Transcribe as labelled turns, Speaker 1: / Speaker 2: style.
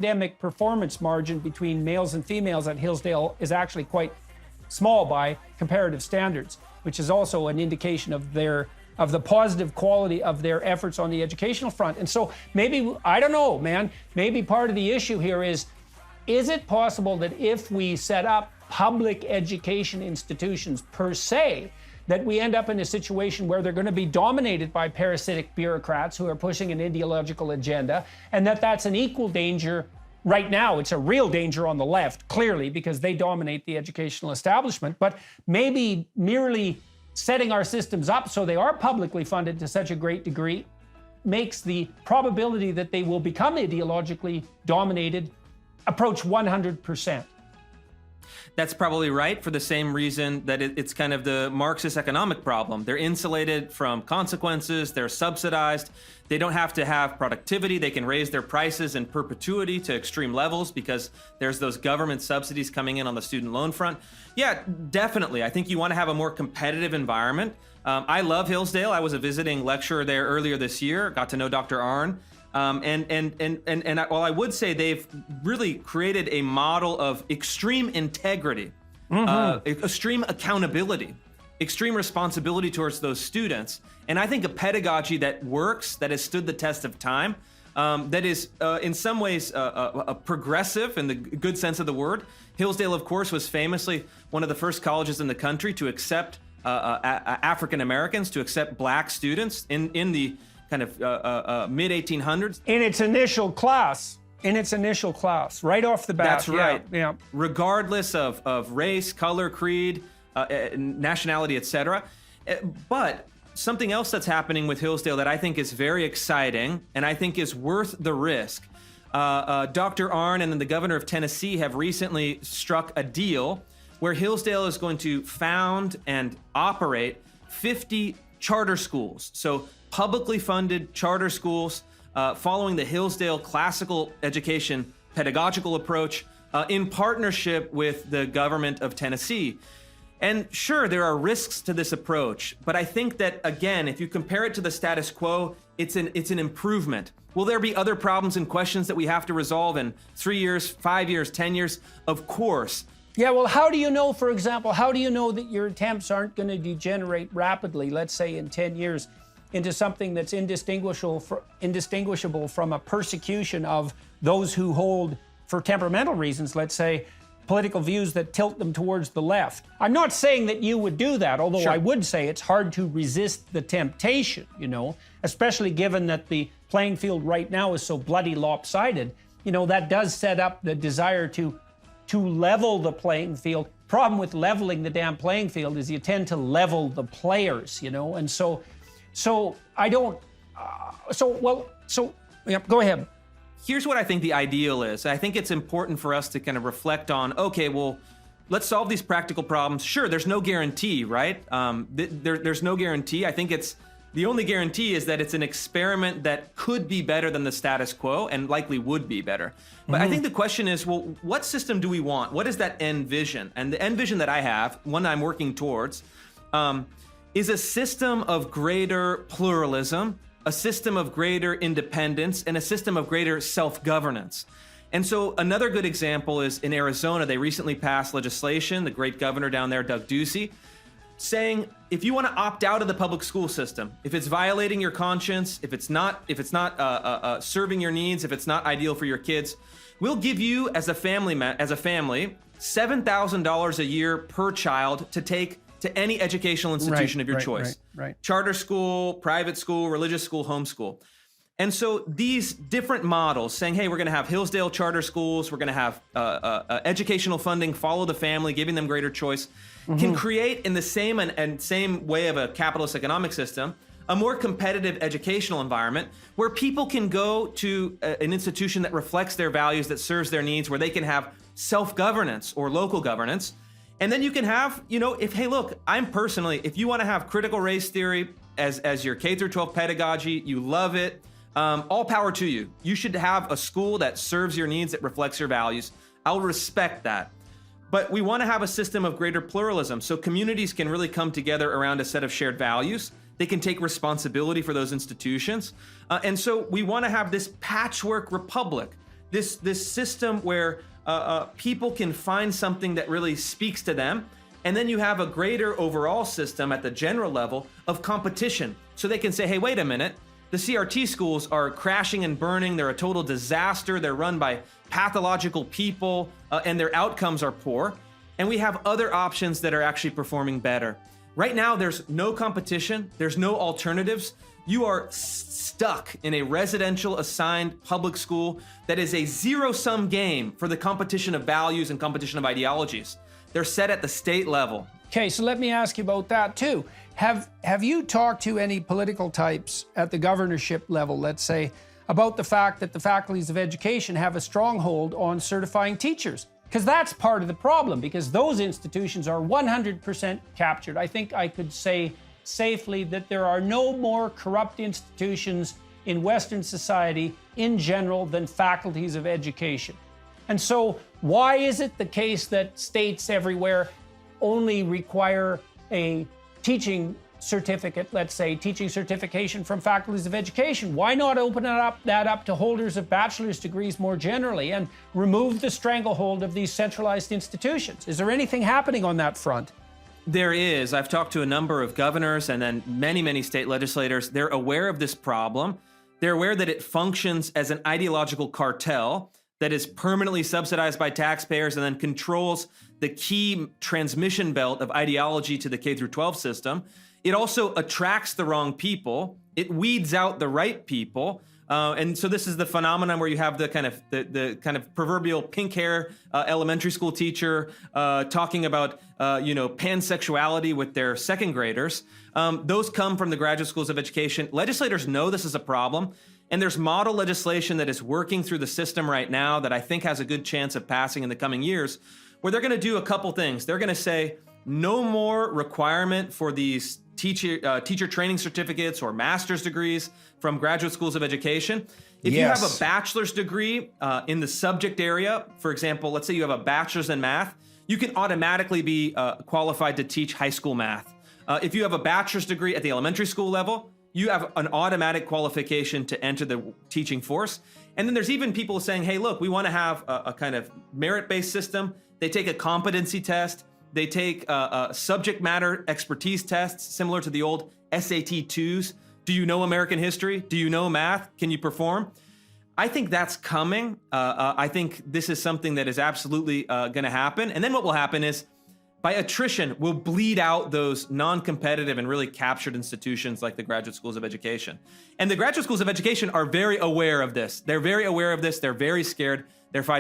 Speaker 1: academic performance margin between males and females at Hillsdale is actually quite small by comparative standards, which is also an indication of the positive quality of their efforts on the educational front. And so maybe, I don't know, man, maybe part of the issue here is it possible that if we set up public education institutions per se, that we end up in a situation where they're going to be dominated by parasitic bureaucrats who are pushing an ideological agenda, and that's an equal danger. Right now, it's a real danger on the left, clearly, because they dominate the educational establishment. But maybe merely setting our systems up so they are publicly funded to such a great degree makes the probability that they will become ideologically dominated approach 100%.
Speaker 2: That's probably right, for the same reason that it's kind of the Marxist economic problem. They're insulated from consequences, they're subsidized, they don't have to have productivity, they can raise their prices in perpetuity to extreme levels because there's those government subsidies coming in on the student loan front. Yeah, definitely. I think you want to have a more competitive environment. I love Hillsdale. I was a visiting lecturer there earlier this year, got to know Dr. Arnn. While I would say they've really created a model of extreme integrity, extreme accountability, extreme responsibility towards those students, and I think a pedagogy that works, that has stood the test of time, that is in some ways a progressive in the good sense of the word. Hillsdale, of course, was famously one of the first colleges in the country to accept African Americans, to accept black students in the kind of mid-1800s.
Speaker 1: In its initial class, right off the bat.
Speaker 2: That's right.
Speaker 1: Yeah.
Speaker 2: Regardless of race, color, creed, nationality, etc. But something else that's happening with Hillsdale that I think is very exciting and I think is worth the risk. Dr. Arnn and the governor of Tennessee have recently struck a deal where Hillsdale is going to found and operate 50 charter schools. So publicly funded charter schools following the Hillsdale classical education pedagogical approach in partnership with the government of Tennessee. And sure, there are risks to this approach, but I think that, again, if you compare it to the status quo, it's an improvement. Will there be other problems and questions that we have to resolve in 3 years, 5 years, 10 years? Of course.
Speaker 1: Yeah, well, how do you know, for example, how do you know that your attempts aren't going to degenerate rapidly, let's say in 10 years, into something that's indistinguishable from a persecution of those who hold, for temperamental reasons, let's say, political views that tilt them towards the left? I'm not saying that you would do that, although
Speaker 2: Sure.
Speaker 1: I would say it's hard to resist the temptation, especially given that the playing field right now is so bloody lopsided. That does set up the desire to level the playing field. Problem with leveling the damn playing field is you tend to level the players, and so I don't, yeah, go ahead.
Speaker 2: Here's what I think the ideal is. I think it's important for us to kind of reflect on, okay, well, let's solve these practical problems. Sure, there's no guarantee, right? There's no guarantee. I think the only guarantee is that it's an experiment that could be better than the status quo and likely would be better. But I think the question is, well, what system do we want? What is that end vision? And the end vision that I have, one I'm working towards, is a system of greater pluralism, a system of greater independence, and a system of greater self-governance. And so another good example is in Arizona. They recently passed legislation, the great governor down there, Doug Ducey, saying if you want to opt out of the public school system, if it's violating your conscience, if it's not serving your needs, if it's not ideal for your kids, we'll give you as a family $7,000 a year per child to take to any educational institution of your choice.
Speaker 1: Right.
Speaker 2: Charter school, private school, religious school, homeschool. And so these different models saying, hey, we're going to have Hillsdale charter schools, we're going to have educational funding, follow the family, giving them greater choice, can create in the same way of a capitalist economic system, a more competitive educational environment where people can go to an institution that reflects their values, that serves their needs, where they can have self-governance or local governance. And then you can have, if you want to have critical race theory as your K through 12 pedagogy, you love it, all power to you. You should have a school that serves your needs, that reflects your values. I'll respect that. But we want to have a system of greater pluralism so communities can really come together around a set of shared values. They can take responsibility for those institutions. And so we want to have this patchwork republic this system where people can find something that really speaks to them. And then you have a greater overall system at the general level of competition. So they can say, hey, wait a minute, the CRT schools are crashing and burning. They're a total disaster. They're run by pathological people, and their outcomes are poor. And we have other options that are actually performing better. Right now, there's no competition. There's no alternatives. You are stuck in a residential assigned public school that is a zero-sum game for the competition of values and competition of ideologies. They're set at the state level.
Speaker 1: Okay, so let me ask you about that too. Have you talked to any political types at the governorship level, let's say, about the fact that the faculties of education have a stronghold on certifying teachers? Because that's part of the problem, because those institutions are 100% captured. I think I could say safely that there are no more corrupt institutions in Western society in general than faculties of education. And so why is it the case that states everywhere only require a teaching certificate, let's say, teaching certification from faculties of education? Why not open that up to holders of bachelor's degrees more generally and remove the stranglehold of these centralized institutions? Is there anything happening on that front?
Speaker 2: There is. I've talked to a number of governors and then many state legislators. They're aware of this problem. They're aware that it functions as an ideological cartel that is permanently subsidized by taxpayers and then controls the key transmission belt of ideology to the K through 12 system. It also attracts the wrong people. It weeds out the right people. And so this is the phenomenon where you have the kind of proverbial pink hair elementary school teacher talking about pansexuality with their second graders. Those come from the graduate schools of education. Legislators know this is a problem. And there's model legislation that is working through the system right now that I think has a good chance of passing in the coming years, where they're going to do a couple things. They're going to say no more requirement for these teacher training certificates or master's degrees from graduate schools of education. If you have a bachelor's degree in the subject area, for example, let's say you have a bachelor's in math, you can automatically be qualified to teach high school math. If you have a bachelor's degree at the elementary school level, you have an automatic qualification to enter the teaching force. And then there's even people saying, hey, look, we want to have a kind of merit-based system. They take a competency test. They take subject matter expertise tests similar to the old SAT 2s. Do you know American history? Do you know math? Can you perform? I think that's coming. I think this is something that is absolutely going to happen. And then what will happen is, by attrition, we'll bleed out those non-competitive and really captured institutions like the graduate schools of education. And the graduate schools of education are very aware of this. They're very aware of this. They're very scared. They're fighting.